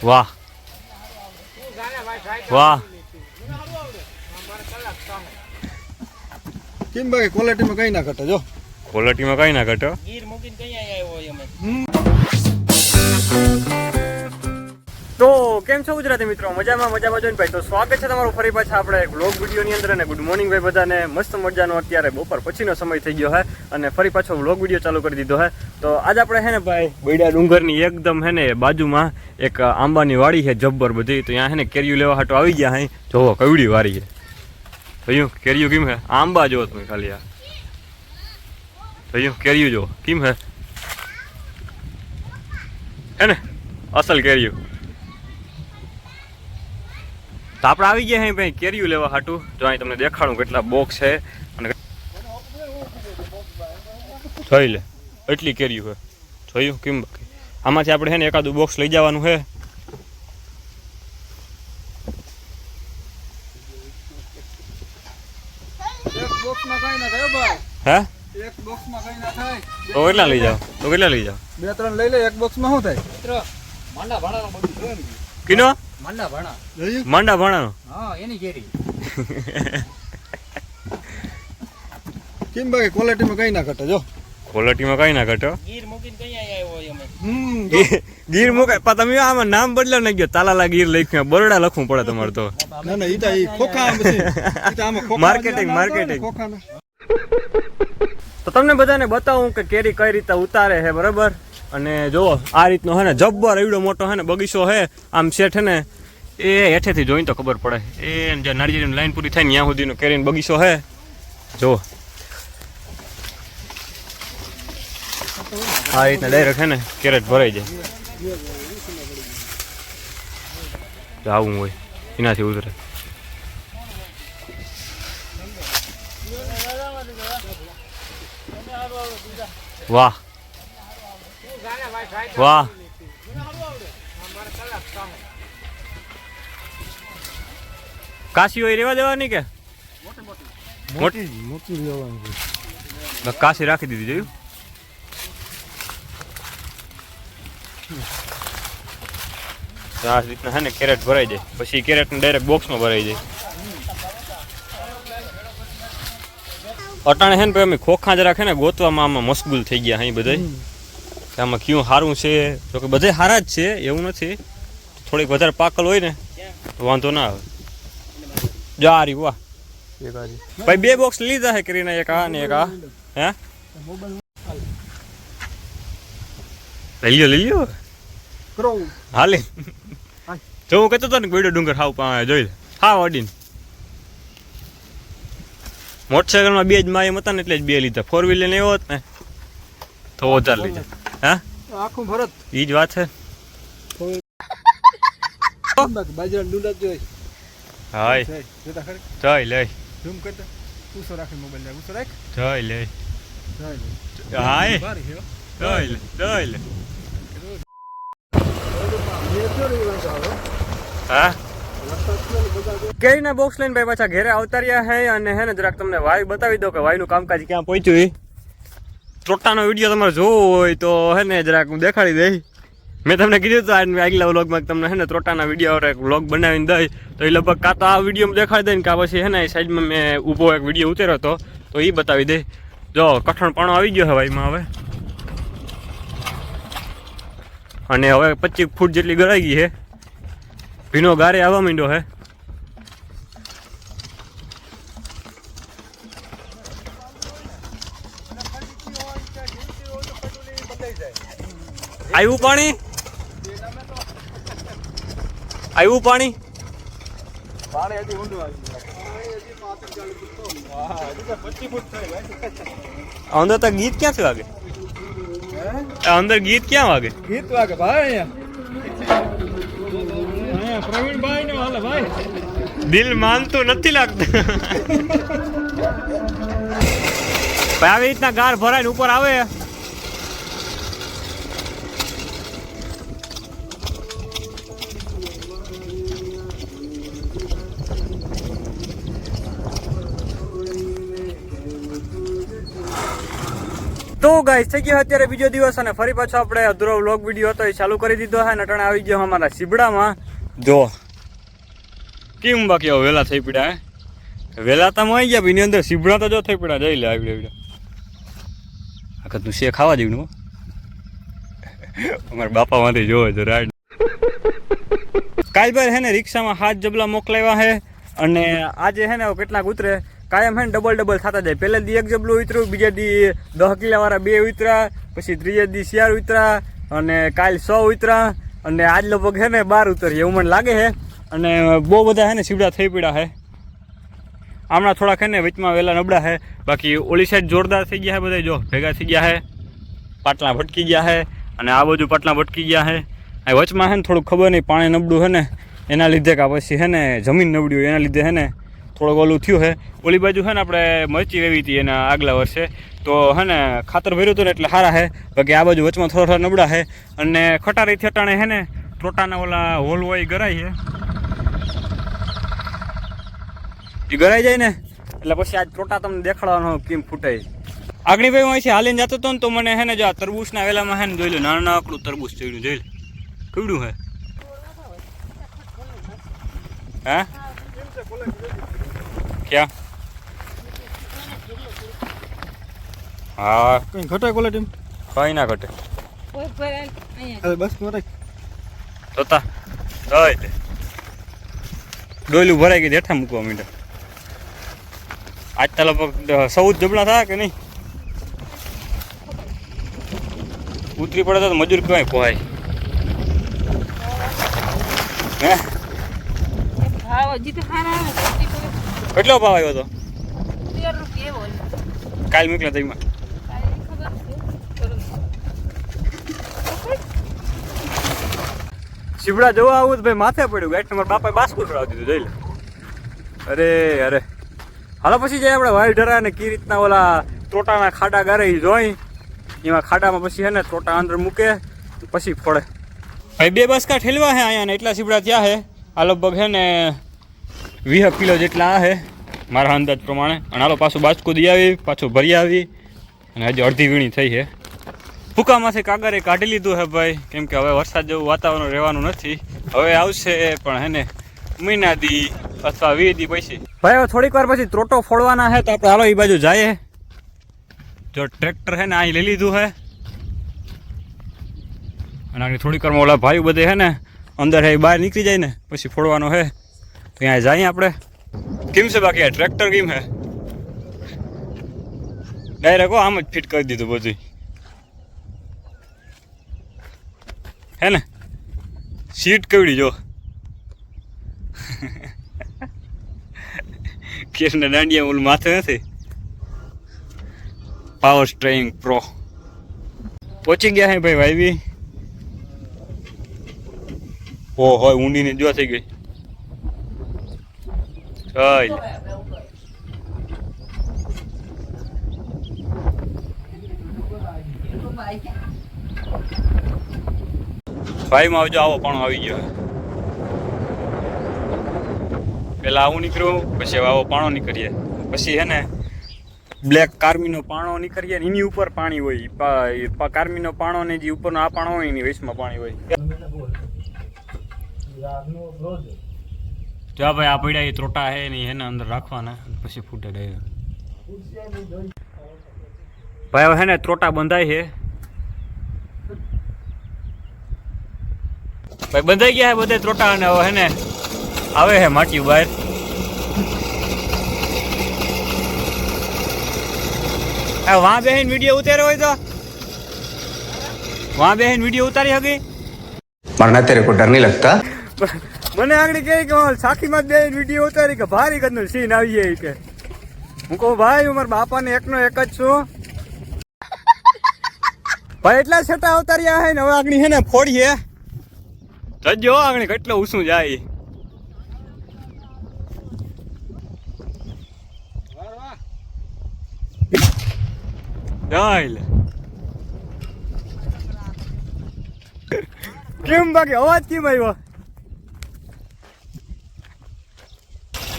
વાહ વાહ કેમ ભાઈ ક્વોલિટીમાં કઈ ના ઘટે જો ક્વોલિટીમાં કઈ ના ઘટે ગીર મૂકીને કઈ આવ્યો હોય અમે તો કેમ છો ગુજરાતી મિત્રો? મજામાં જોઈને ભાઈ. તો સ્વાગત છે તમારું ફરી પાછા આપણે વ્લોગ વિડીયોની અંદર. અને ગુડ મોર્નિંગ ભાઈ બધાને. મસ્ત મજાનો અત્યારે બપોર પછીનો સમય થઈ ગયો હે અને ફરી પાછો વ્લોગ વિડીયો ચાલુ કરી દીધો હે. તો આજે આપણે હે ને ભાઈ બૈડા ડુંગરની એકદમ હે ને બાજુમાં એક આંબાની વાડી છે જબ્બર બધી. તો ત્યાં હે ને કેરીયું લેવા હાટો આવી ગયા હે. જોવો કવડી વાડી છે ભાઈઓ. કેરીયું કેમ હે? આંબા જોવો તમે ખાલી આ ભાઈઓ કેરીયું જો કેમ હે ને અસલ કેરીયું. તો આપણે આવી ગયા હે ભાઈ કેરીયું લેવા હાટું. જો અહીં તમને દેખાડું કેટલા બોક્સ છે અને જોઈ લે એટલી કેરીયું છે. જોયું કેમ? બાકી આમાંથી આપણે છે ને એકાદું બોક્સ લઈ જવાનું છે. એક બોક્સમાં કઈ ના થાય ભાઈ. હે એક બોક્સમાં કઈ ના થાય. તો કેટલા લઈ જાવ? બે ત્રણ લઈ લે. એક બોક્સમાં શું થાય? મિત્ર માંડા ભાણાનો બધું જોઈ ને કિનો માંડા ભાણા જોયું? માંડા ભાણાનો. હા એની કેરી કેમ ભાઈ ક્વોલિટીમાં કઈ ના ઘટે જો ક્વોલિટીમાં કઈ ના ઘટે. ગીર મૂકીને કઈ આવ્યો હોય અમે ગીર મુકાય પણ તમે આમાં નામ બદલાવ નહીં ગયો. તાલાલા ગીર લખ્યું, બરોડા લખવું પડે તમારે તો. ના ઈ તો ઈ ખોખા પછી ઈ તો આમાં ખોખા માર્કેટિંગ. ખોખાના તો તમને બધાને બતાવું કે કેરી કઈ રીતે ઉતારે છે બરાબર. અને જુઓ આ રીતનો હે ને જબ્બર એવડો મોટો હે ને બગીચો હે. આમ શેઠ હે ને એ હેઠેથી જોઈને તો ખબર પડે. એ જે નાળિયેરની લાઈન પૂરી થાય ને ત્યાં સુધીનો કેરીનો બગીચો હે. જુઓ આ રીતના ડાયરેક્ટ હે ને કેરેટ ભરાઈ જાય. આવું હોય એનાથી ઉતરે. વાહ વાહ કાશી હોય રેવા દેવાની કે મોટી લેવાની. કાશી રાખી દીધી. જોયું? આ રીતના હે ને કેરેટ ભરાઈ જાય. પછી કેરેટ ને ડાયરેક્ટ બોક્સમાં ભરાઈ જાય. અટાણે હે ને ભાઈ અમે ખોખા જરાક હે ને ગોતવામાં આમાં મશગુલ થઈ ગયા અહીં બધા. કે આમાં કયું સારું છે? તો કે બધે સારા જ છે એવું નથી. થોડીક વધારે પાકલ હોય ને તો વાંધો ના આવે. જો આ રી વાહ ભાઈ બે બોક્સ લીધા હે કરીને. એક આ ને એક આ. હે લઈ લ્યો હાલે. જો હું કહેતો હતો ને ગોઈડો ડુંગર હાવ પા જોઈ લે હાવ અડીને. મોટરસાઇકલમાં બે જ માયમ હતા ને એટલે જ બે લીધા. 4 વ્હીલર ને એવો હોત ને તો વધારે લીધા. હા આખું ભરત ઈ જ વાત છે. બાજરા ડુંડા જોઈ હાય જોતા ખરી જોઈ લે. ઝૂમ કરતા ઊંચો રાખી મોબાઈલ લે ઊંચો રાખ જોઈ લે. જોઈ હાય બારી હે જોઈ લે. હા કેરીના બોક્સ લઈને ભાઈ પાછા ઘેરે આવતા રહ્યા હે. અને હે ને જરાક તમને વાય બતાવી દો કે વાયનું કામકાજ ક્યાં પહોંચ્યું. ત્રોટાનો વિડીયો તમારે જોવો હોય તો હે ને જરાક હું દેખાડી દઈ. મેં તમને કીધું હતું આગલા વ્લોગમાં તમને હે ને ત્રોટાના વિડીયો એક વ્લોગ બનાવીને દઈ. તો એ લગભગ કાં તો આ વિડીયો દેખાડી દઈ ને કાં પછી હે ને સાઈડમાં મેં ઊભો એક વિડીયો ઉતાર્યો હતો તો એ બતાવી દઈ. જો કઠણપણો આવી ગયો હવે એમાં હવે. અને હવે 25 ફૂટ જેટલી ગળાઈ ગઈ છે. ભીનો ગારે આવવા માંડ્યો હે. આવ્યું પાણી હજી ઊંડું આવી અંદર તો ગીત ક્યાંથી વાગે? અંદર ગીત ક્યાં વાગે? ગીત વાગે ભાઈ અહીંયા પ્રવીણભાઈ નો હાલે ભાઈ. દિલ માનતું નથી લાગતું. આવી રીતના ગાર ભરાઈને ઉપર આવે. તો ગાઈસ થઈ ગયો અત્યારે બીજો દિવસ અને ફરી પાછો આપણે અધૂરો વ્લોગ વિડીયો હતો એ ચાલુ કરી દીધો છે. નટણ આવી ગયો અમારા સીબડામાં. જો કેમ બાકી હવે વેલા થઈ પડ્યા વેલા તો આવી ગયા એની અંદર સીબડા તો જો થઈ પડ્યા. જઈ લે આવી આખા તું શે ખાવા જેવું અમારા બાપામાંથી જોવે છે રાઈડ. કાલભાઈ હે ને રિક્ષામાં હાથ જબલા મોકલાવ્યા છે અને આજે હે ને કેટલાક ઉતરે કાયમ હે ને ડબલ થતા જાય. પહેલા દી એક જબલું ઉતર્યું, બીજા દી 10 કિલાવાળા 2 ઉતરા, પછી ત્રીજા દી 4 ઉતરા અને કાલ 100 ઉતરા અને આજ લગભગ હે ને 12 ઉતરીએ એવું મને લાગે છે. અને બહુ બધા હે ને સીવડા થઈ પડ્યા છે હમણાં. થોડાક હે ને વચમાં વહેલા નબળા છે, બાકી ઓલી સાઈડ જોરદાર થઈ ગયા છે. બધા જો ભેગા થઈ ગયા છે, પાટલા ભટકી ગયા છે અને આ બાજુ પાટલા ભટકી ગયા છે. આ વચમાં હે ને થોડુંક ખબર નહીં પાણી નબળું છે ને એના લીધે કે પછી હે ને જમીન નબળી હોય એના લીધે હે ને થોડુંક ઓલું થયું છે. ઓલી બાજુ છે ને આપણે મરચી વેવી હતી એના આગલા વર્ષે તો હે ને ખાતર ભર્યું હતું ને એટલે સારા છે. બાકી આ બાજુ વચમાં થોડા નબળા છે અને ખટારી થટાણે હે ને ટોટાના ઓલા હોલ હોય એ ગરાય છે. એ ગરાઈ જાય ને એટલે પછી આજ ટોટા તમને દેખાડવાનો કેમ ફૂટાય. આગળ ભાઈ હું અહીંથી હાલીને જતો હતો ને તો મને હે ને જો આ તરબૂચના વેલામાં હે ને જોઈ લો નાનું નાકડું તરબૂચ જોયું જોઈ લે કેવડું હે. હા ક્યાં હા કઈ ઘટે ક્વોલિટી કઈ ના ઘટે અરે બસ મોરે જોતા હોય તે ડોયલું ભરાઈ ગઈ દેઠા મૂકવા માંડે. આજ તો લગભગ 14 જબલા થયા કે નહીં. ઉતરી પડે તો મજૂર કઈ પોહાય હે. કેટલો ભાવ આવ્યો હતો કાલ મોકલ્યા તઈમાં? સીબડા જોવા આવું તો ભાઈ માથે પડ્યું. ગાઈટ મારા બાપાએ બાસકું ખવડાવી દીધું જોઈ લે. અરે અરે હાલો પછી જાય આપણે વાયુ ઢરા ને કી રીતના ઓલા ટોટાના ખાડા ગારે જોઈ એમાં ખાડામાં પછી હે ને ટોટા અંદર મૂકે પછી ફોડે. ભાઈ 2 બસકા ઠેલવા હે અહીંયા ને એટલા સીબડા ત્યાં હે. આ લગભગ હે ને 20 કિલો જેટલા આ હે મારા અંદાજ પ્રમાણે. અને હાલો પાછું બાજકું દી આવી પાછું ભરી આવી અને હજી અડધી વીણી થઈ છે. ફૂકામાંથી કાગરે કાઢી લીધું હે ભાઈ, કેમ કે હવે વરસાદ જેવું વાતાવરણ રહેવાનું નથી. હવે આવશે પણ હે ને મહિના દી અથવા 20 દી પછી. ભાઈ હવે થોડીક વાર પછી ત્રોટો ફોડવાના છે તો આપણે હાલો એ બાજુ જઈએ. જો ટ્રેક્ટર હે ને અહીં લઈ લીધું છે અને આગળ થોડીક વારમાં ઓલા ભાઈ બધે હે ને અંદર હે બહાર નીકળી જાય ને પછી ફોડવાનો છે તો અહીંયા જઈએ આપણે. કેમ છે બાકી આ ટ્રેક્ટર કેમ છે? ડાયરેક્ટ આમ જ ફિટ કરી દીધું બધું હે ને. સીટ કેવડી જો કેસના દાંડિયા ઓલું માથે નથી. પાવર સ્ટ્રેઇંગ પ્રો પહોંચી ગયા હે ભાઈ વાયવી. ઓ હોય ઊંડીને જો થઈ ગઈ. ચાલ ભાઈમાં આવજો. આવો પણ આવી ગયો. પેલા આવું નીકળ્યું પછી હવે આવો પાણો નીકળીએ. પછી હે ને બ્લેક કાર્મીનો પાણો નીકળીએ ને એની ઉપર પાણી હોય. કાર્મીનો પાણો ને જે ઉપરનો આ પાણો હોય એની વેચમાં પાણી હોય. જો ભાઈ આ પડ્યા એ ત્રોટા હે ને એને અંદર રાખવાના પછી ફૂટે ડાયરેક્ટ. ભાઈ હવે હે ને ત્રોટા બંધાય છે ભાઈ. બંધાઈ ગયા હે બધે ત્રોટા અને હવે હે ને આવે હે માટી બહાર. વહાં બેહીને વિડીયો ઉતાર્યો હોય તો વહાં બેહીને વિડીયો ઉતારી હકી? मरना तेरे को डर नहीं लगता? મને આગળ કહે કે સાખીમાં બેહીને વિડીયો ઉતારી કે ભારી કદનો સીન આવી જાય કે. હું કહું ભાઈ હું મારા બાપાને એકનો એક જ છું ભાઈ. એટલા છટા ઉતાર્યા હે ને હવે આગળ હે ને ફોડીએ જજો આગળ કેટલો ઊંચું જાય. ચાલ કેમ બાકી અવાજ કેમ આવ્યો?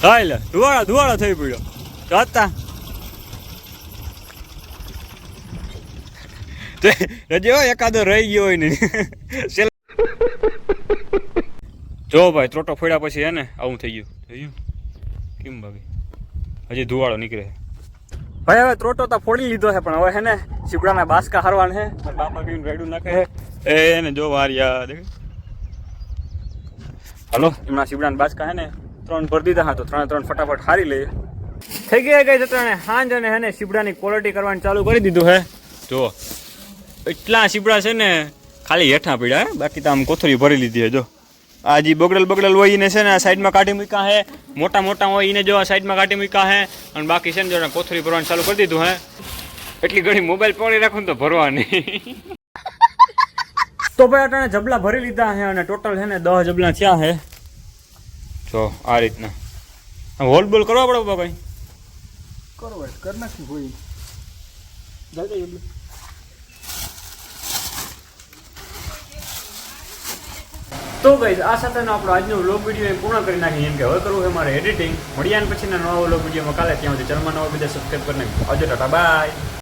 ચાલ ધુવાળા થઈ પડ્યો. જોતા તો રજો એકાદો રહી ગયો હોય ને જો ભાઈ ત્રોટો ફોડ્યા પછી હે ને આવું થઈ ગયું કેમ ભાગી હજી ધુવાળો નીકળે ભાઈ હવે ત્રોટો તો ફોડી લીધો છે પણ હવે હે ને સીપડાના બાસકા હારવાન છે બાપા કઈ રેડું નાખે છે એને જો વારિયા દેખ હલો એમના સીપડાના બાસકા હે ને 3 ભરી દીધા હા તો 3 ફટાફટ હારી લઈએ થઈ ગયા ગઈ જતા હાંજ અને હે ને સીપડાની ક્વોલિટી કરવાનું ચાલુ કરી દીધું હે જો એટલા સીપડા છે ને ખાલી હેઠા પડ્યા હે બાકી તો આમ કોથળી ભરી લીધી હે જો આ જે બગડેલ હોય એને છે ને આ સાઈડમાં કાઢી મૂક્યા હે મોટા હોય એને જો આ સાઈડમાં કાઢી મૂક્યા હે અને બાકી છે ને જો કોથળી ભરવાનું ચાલુ કરી દીધું હે એટલી ઘણી મોબાઈલ પકડી રાખું ને તો ભરવાની તો ભાઈ અટાણે જબલા ભરી લીધા હે અને ટોટલ છે ને 10 જબલા થયા હે જો આ રીતના હોલ બોલ કરવા પડે બાબા કઈ કરો કર નાખી હોય જાય એટલે તો ગાઈઝ આ સાથેનો આપણો આજનો વ્લોગ વિડીયો પૂર્ણ કરી નાખી એમ કે હવે કરવું છે મારે એડિટિંગ મળ્યા પછીના નવા વ્લોગ વિડીયોમાં કાલે ત્યાં સુધી ચરમા નવા બધા સબસ્ક્રાઈબ કરી નાખજો આવજો ટાટા બાય